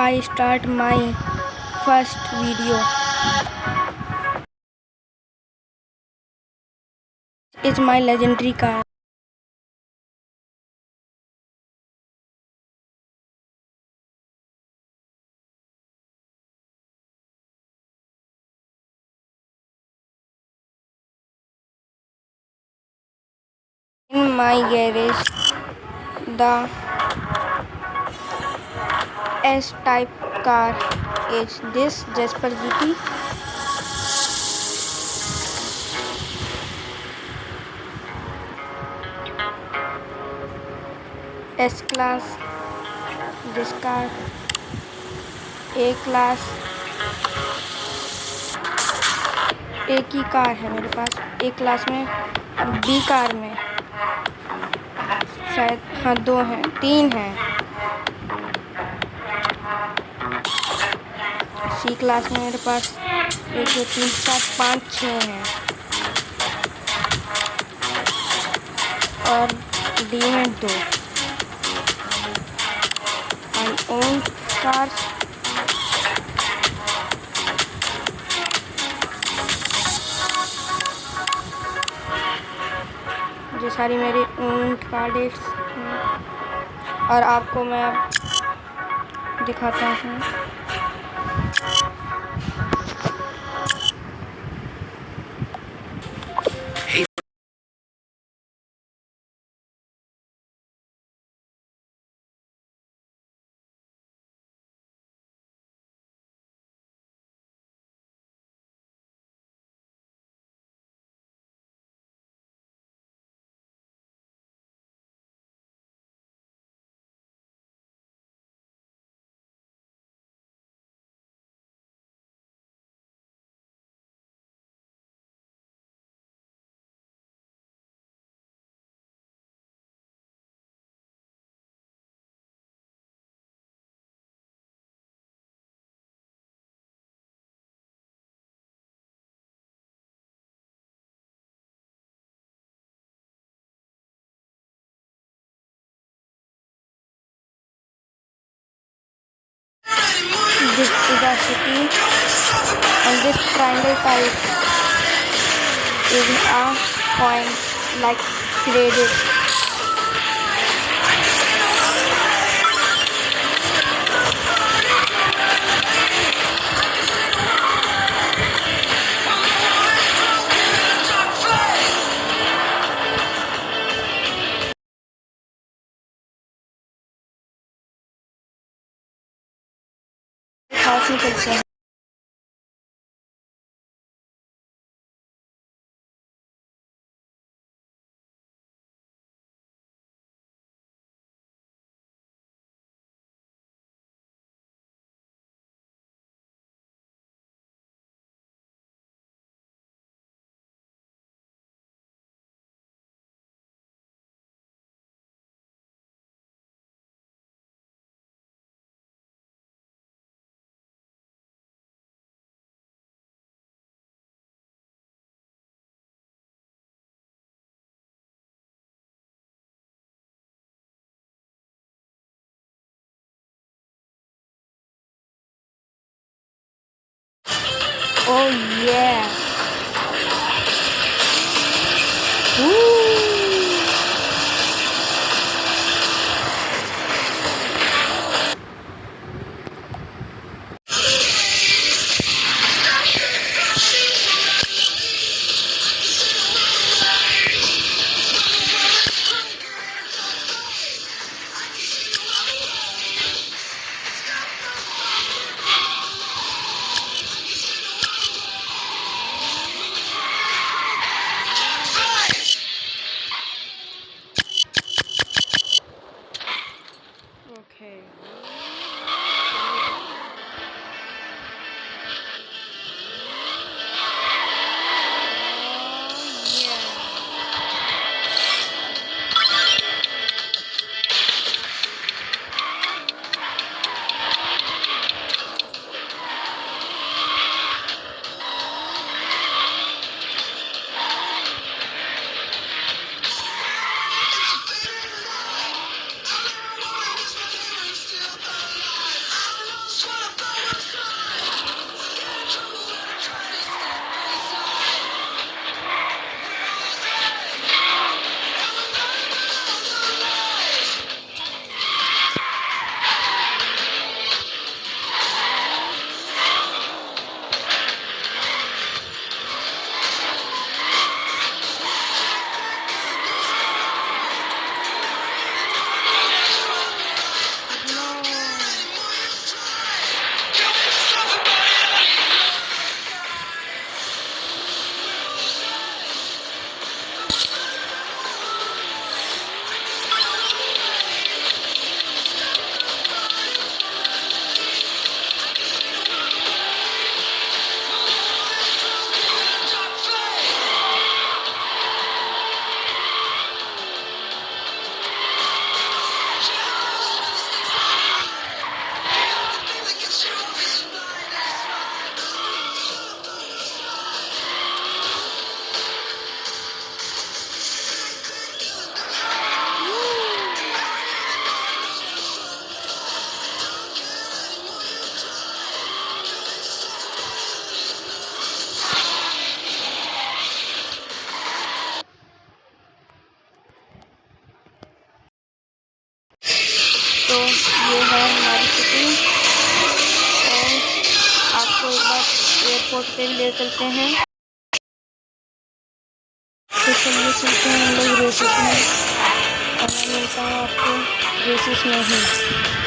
I start my first video. It's my legendary car. In my garage, the S-type car is this Jasper GT. S-class, this car, A-class, एक ही car है मेरे पास ए class में, B car में शायद हाँ 2 हैं 3 हैं, सी क्लास में मेरे पास 1 2 3 4 5 6 हैं और डी में 2। आई ओन कार्स। ये सारी मेरी ओन कार्ड्स हैं और आपको मैं दिखाता हूँ। This is a city and this triangle type is a coin like credit. खास निकलते हैं। Oh yeah. Woo. Okay. तो ये है हमारी सिटी, और आपको एक बार एयरपोर्ट पे ले चलते हैं। तो चलिए चलते हैं हम लोग रेसेस में, और मैं मिलता हूँ आपको रेसेस में ही।